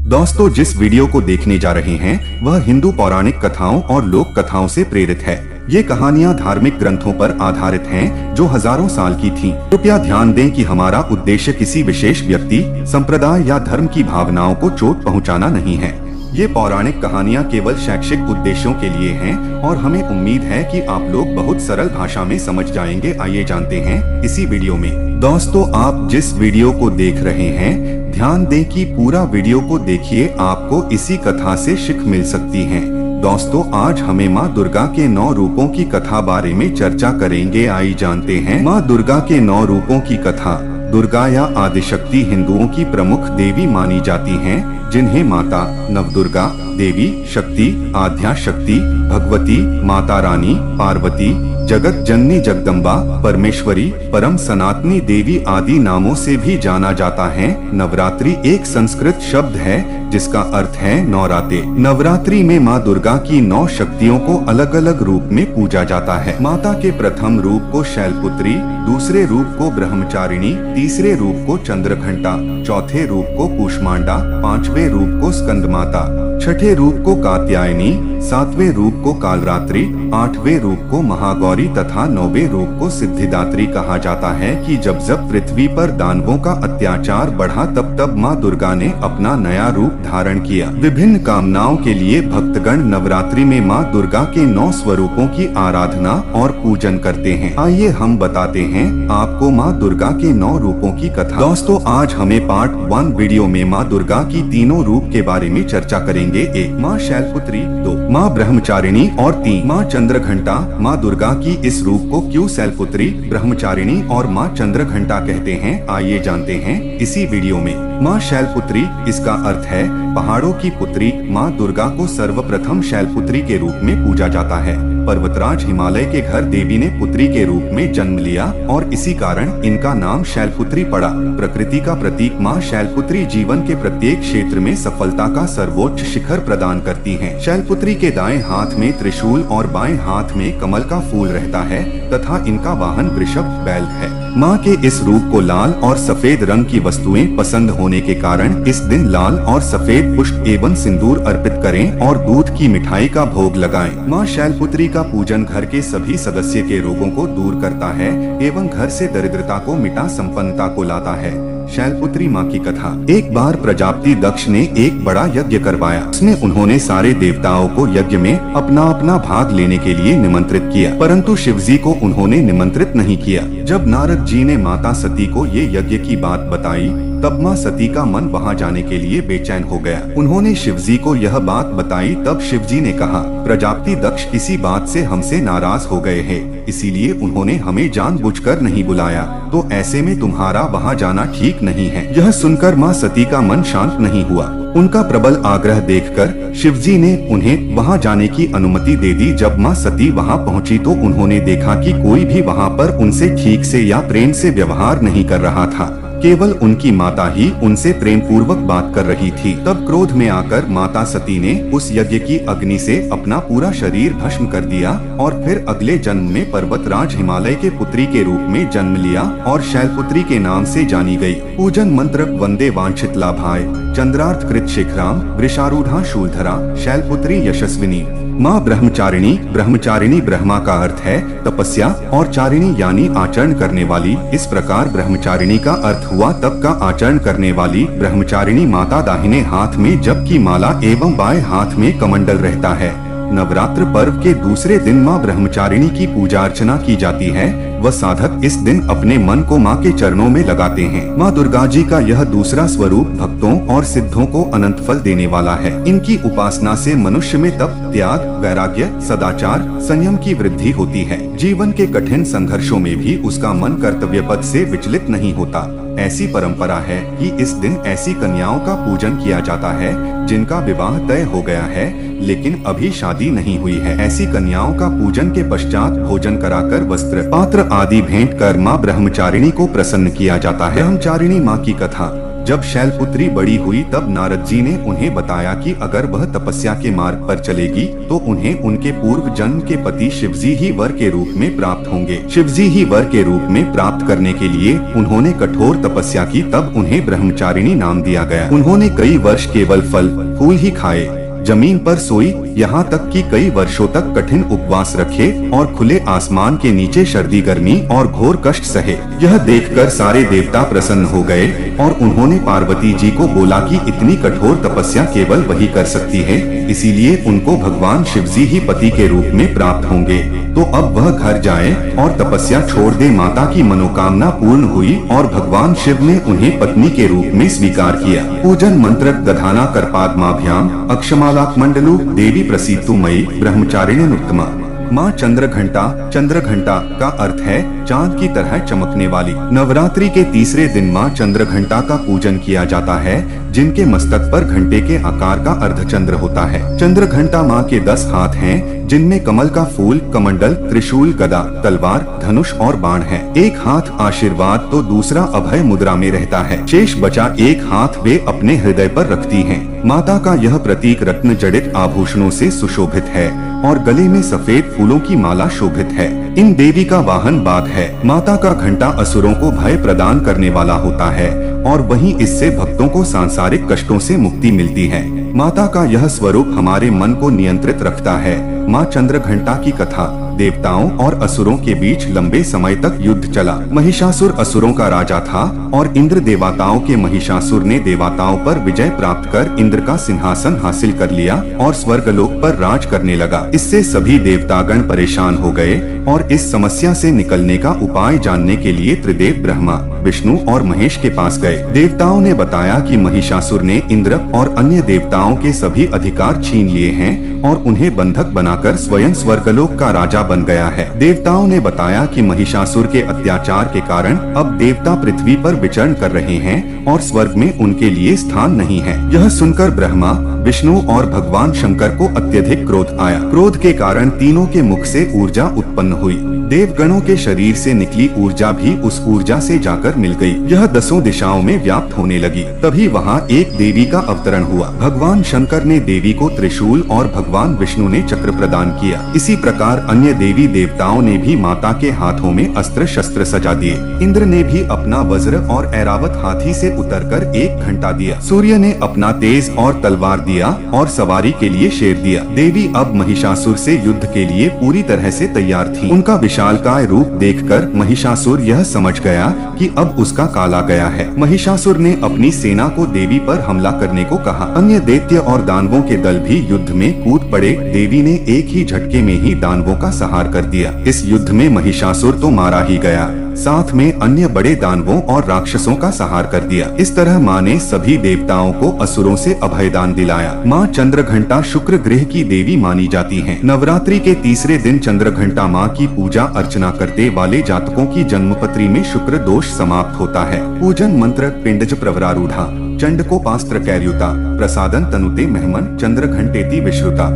दोस्तों, जिस वीडियो को देखने जा रहे हैं वह हिंदू पौराणिक कथाओं और लोक कथाओं से प्रेरित है। ये कहानियाँ धार्मिक ग्रंथों पर आधारित हैं जो हजारों साल की थीं। कृपया ध्यान दें कि हमारा उद्देश्य किसी विशेष व्यक्ति, संप्रदाय या धर्म की भावनाओं को चोट पहुंचाना नहीं है। ये पौराणिक कहानियाँ केवल शैक्षिक उद्देश्यों के लिए हैं और हमें उम्मीद है कि आप लोग बहुत सरल भाषा में समझ जाएंगे। आइए जानते हैं इसी वीडियो में। दोस्तों, आप जिस वीडियो को देख रहे हैं ध्यान दें कि पूरा वीडियो को देखिए, आपको इसी कथा से शिक्षा मिल सकती है। दोस्तों, आज हमें माँ दुर्गा के 9 रूपों की कथा बारे में चर्चा करेंगे। आइए जानते हैं माँ दुर्गा के 9 रूपों की कथा। दुर्गा या आदिशक्ति हिंदुओं की प्रमुख देवी मानी जाती हैं, जिन्हें माता नवदुर्गा, देवी शक्ति, आद्या शक्ति, भगवती, माता रानी, पार्वती, जगत जननी जगदम्बा, परमेश्वरी, परम सनातनी देवी आदि नामों से भी जाना जाता है। नवरात्रि एक संस्कृत शब्द है जिसका अर्थ है नवरात्रि। नवरात्रि में माँ दुर्गा की 9 शक्तियों को अलग अलग रूप में पूजा जाता है। माता के प्रथम रूप को शैलपुत्री, दूसरे रूप को ब्रह्मचारिणी, तीसरे रूप को चंद्रघंटा, चौथे रूप को कूष्मांडा, 5वें रूप को स्कंदमाता, छठे रूप को कात्यायनी, 7वें रूप को कालरात्रि, 8वें रूप को महागौरी तथा 9वें रूप को सिद्धिदात्री कहा जाता है कि जब जब पृथ्वी पर दानवों का अत्याचार बढ़ा तब तब माँ दुर्गा ने अपना नया रूप धारण किया। विभिन्न कामनाओं के लिए भक्तगण नवरात्रि में माँ दुर्गा के 9 स्वरूपों की आराधना और पूजन करते हैं। आइए हम बताते हैं आपको माँ दुर्गा के 9 रूपों की कथा। दोस्तों, आज हमें पार्ट 1 वीडियो में माँ दुर्गा की तीनों रूप के बारे में चर्चा करेंगे। 1 माँ शैलपुत्री, 2 माँ ब्रह्मचारिणी और 3 माँ चंद्रघंटा। माँ दुर्गा की इस रूप को क्यों शैलपुत्री, ब्रह्मचारिणी और माँ चंद्रघंटा कहते हैं, आइए जानते हैं इसी वीडियो में। माँ शैलपुत्री, इसका अर्थ है पहाड़ों की पुत्री। माँ दुर्गा को सर्वप्रथम शैलपुत्री के रूप में पूजा जाता है। पर्वतराज हिमालय के घर देवी ने पुत्री के रूप में जन्म लिया और इसी कारण इनका नाम शैलपुत्री पड़ा। प्रकृति का प्रतीक माँ शैलपुत्री जीवन के प्रत्येक क्षेत्र में सफलता का सर्वोच्च शिखर प्रदान करती हैं। शैलपुत्री के दाएं हाथ में त्रिशूल और बाएं हाथ में कमल का फूल रहता है तथा इनका वाहन वृषभ बैल है। माँ के इस रूप को लाल और सफेद रंग की वस्तुएं पसंद होने के कारण इस दिन लाल और सफेद पुष्प एवं सिंदूर अर्पित करें और दूध की मिठाई का भोग लगाएं। माँ शैलपुत्री का पूजन घर के सभी सदस्य के रोगों को दूर करता है एवं घर से दरिद्रता को मिटा संपन्नता को लाता है। शैलपुत्री माँ की कथा। एक बार प्रजापति दक्ष ने एक बड़ा यज्ञ करवाया। उसमें उन्होंने सारे देवताओं को यज्ञ में अपना अपना भाग लेने के लिए निमंत्रित किया, परंतु शिवजी को उन्होंने निमंत्रित नहीं किया। जब नारद जी ने माता सती को ये यज्ञ की बात बताई तब माँ सती का मन वहाँ जाने के लिए बेचैन हो गया। उन्होंने शिवजी को यह बात बताई तब शिवजी ने कहा, प्रजापति दक्ष किसी बात से हमसे नाराज हो गए हैं, इसीलिए उन्होंने हमें जानबूझकर नहीं बुलाया, तो ऐसे में तुम्हारा वहाँ जाना ठीक नहीं है। यह सुनकर माँ सती का मन शांत नहीं हुआ। उनका प्रबल आग्रह देखकर शिवजी ने उन्हें वहाँ जाने की अनुमति दे दी। जब माँ सती वहाँ पहुँची तो उन्होंने देखा कि कोई भी वहाँ पर उनसे ठीक से या प्रेम से व्यवहार नहीं कर रहा था, केवल उनकी माता ही उनसे प्रेम पूर्वक बात कर रही थी। तब क्रोध में आकर माता सती ने उस यज्ञ की अग्नि से अपना पूरा शरीर भस्म कर दिया और फिर अगले जन्म में पर्वतराज हिमालय के पुत्री के रूप में जन्म लिया और शैलपुत्री के नाम से जानी गई। पूजन मंत्र वंदे वांछित लाभाय, चंद्रार्थ कृत शिखराम, वृषारूढ़ा शूलधरा, शैलपुत्री यशस्विनी। माँ ब्रह्मचारिणी। ब्रह्मचारिणी ब्रह्मा का अर्थ है तपस्या और चारिणी यानी आचरण करने वाली। इस प्रकार ब्रह्मचारिणी का अर्थ हुआ तप का आचरण करने वाली। ब्रह्मचारिणी माता दाहिने हाथ में जप की माला एवं बाएं हाथ में कमंडल रहता है। नवरात्र पर्व के दूसरे दिन माँ ब्रह्मचारिणी की पूजा अर्चना की जाती है। वह साधक इस दिन अपने मन को माँ के चरणों में लगाते हैं। माँ दुर्गा जी का यह दूसरा स्वरूप भक्तों और सिद्धों को अनंत फल देने वाला है। इनकी उपासना से मनुष्य में तप, त्याग, वैराग्य, सदाचार, संयम की वृद्धि होती है। जीवन के कठिन संघर्षों में भी उसका मन कर्तव्य पथ से विचलित नहीं होता। ऐसी परंपरा है कि इस दिन ऐसी कन्याओं का पूजन किया जाता है जिनका विवाह तय हो गया है लेकिन अभी शादी नहीं हुई है। ऐसी कन्याओं का पूजन के पश्चात भोजन कराकर वस्त्र, पात्र आदि भेंट कर माँ ब्रह्मचारिणी को प्रसन्न किया जाता है। ब्रह्मचारिणी माँ की कथा। जब शैलपुत्री बड़ी हुई तब नारद जी ने उन्हें बताया कि अगर वह तपस्या के मार्ग पर चलेगी तो उन्हें उनके पूर्व जन्म के पति शिवजी ही वर के रूप में प्राप्त होंगे। शिवजी ही वर के रूप में प्राप्त करने के लिए उन्होंने कठोर तपस्या की, तब उन्हें ब्रह्मचारिणी नाम दिया गया। उन्होंने कई वर्ष केवल फल फूल ही खाए, जमीन पर सोई, यहाँ तक कि कई वर्षों तक कठिन उपवास रखे और खुले आसमान के नीचे सर्दी गर्मी और घोर कष्ट सहे। यह देखकर सारे देवता प्रसन्न हो गए और उन्होंने पार्वती जी को बोला कि इतनी कठोर तपस्या केवल वही कर सकती है, इसीलिए उनको भगवान शिवजी ही पति के रूप में प्राप्त होंगे। तो अब वह घर जाए और तपस्या छोड़ दे। माता की मनोकामना पूर्ण हुई और भगवान शिव ने उन्हें पत्नी के रूप में स्वीकार किया। पूजन मंत्र दधाना करपादमाभ्याम अक्षमालाक मंडलू देवी प्रसीदतु मयि ब्रह्मचारिण्यनुत्तमा। माँ चंद्रघंटा का अर्थ है चांद की तरह चमकने वाली। नवरात्रि के तीसरे दिन माँ चंद्रघंटा का पूजन किया जाता है, जिनके मस्तक पर घंटे के आकार का अर्धचंद्र होता है। चंद्रघंटा माँ के 10 हाथ हैं, जिनमें कमल का फूल, कमंडल, त्रिशूल, गदा, तलवार, धनुष और बाण है। एक हाथ आशीर्वाद तो दूसरा अभय मुद्रा में रहता है। शेष बचा एक हाथ वे अपने हृदय पर रखती हैं। माता का यह प्रतीक रत्न जड़ित आभूषणों से सुशोभित है और गले में सफेद फूलों की माला शोभित है। इन देवी का वाहन बाघ है। माता का घंटा असुरों को भय प्रदान करने वाला होता है और वहीं इससे भक्तों को सांसारिक कष्टों से मुक्ति मिलती है। माता का यह स्वरूप हमारे मन को नियंत्रित रखता है। माँ चंद्रघंटा की कथा। देवताओं और असुरों के बीच लंबे समय तक युद्ध चला। महिषासुर असुरों का राजा था और इंद्र देवताओं के। महिषासुर ने देवताओं पर विजय प्राप्त कर इंद्र का सिंहासन हासिल कर लिया और स्वर्गलोक पर राज करने लगा। इससे सभी देवतागण परेशान हो गए और इस समस्या से निकलने का उपाय जानने के लिए त्रिदेव ब्रह्मा, विष्णु और महेश के पास गए। देवताओं ने बताया कि महिषासुर ने इंद्र और अन्य देवताओं के सभी अधिकार छीन लिए हैं और उन्हें बंधक बनाकर स्वयं स्वर्गलोक का राजा बन गया है। देवताओं ने बताया कि महिषासुर के अत्याचार के कारण अब देवता पृथ्वी पर विचरण कर रहे हैं और स्वर्ग में उनके लिए स्थान नहीं है। यह सुनकर ब्रह्मा, विष्णु और भगवान शंकर को अत्यधिक क्रोध आया। क्रोध के कारण तीनों के मुख से ऊर्जा उत्पन्न हुई। देवगणों के शरीर से निकली ऊर्जा भी उस ऊर्जा से जाकर मिल गई। यह 10 दिशाओं में व्याप्त होने लगी। तभी वहाँ एक देवी का अवतरण हुआ। भगवान शंकर ने देवी को त्रिशूल और भगवान विष्णु ने चक्र प्रदान किया। इसी प्रकार अन्य देवी देवताओं ने भी माता के हाथों में अस्त्र शस्त्र सजा दिए। इंद्र ने भी अपना वज्र और ऐरावत हाथी से उतरकर एक घंटा दिया। सूर्य ने अपना तेज और तलवार दिया और सवारी के लिए शेर दिया। देवी अब महिषासुर से युद्ध के लिए पूरी तरह से तैयार थी। उनका विशालकाय रूप देखकर महिषासुर यह समझ गया कि अब उसका काल आ गया है। महिषासुर ने अपनी सेना को देवी पर हमला करने को कहा। अन्य दैत्य और दानवों के दल भी युद्ध में कूद पड़े। देवी ने एक ही झटके में ही दानवों का संहार कर दिया। इस युद्ध में महिषासुर तो मारा ही गया, साथ में अन्य बड़े दानवों और राक्षसों का संहार कर दिया। इस तरह माँ ने सभी देवताओं को असुरों से अभयदान दिलाया। माँ चंद्रघंटा शुक्र ग्रह की देवी मानी जाती हैं। नवरात्रि के तीसरे दिन चंद्रघंटा माँ की पूजा अर्चना करते वाले जातकों की जन्मपत्री में शुक्र दोष समाप्त होता है। पूजन मंत्र पिंडज प्रवरारूढ़ा चंडकोपास्त्र कैर्युता प्रसादन तनुते महमन चंद्रघंटेति विश्रुता।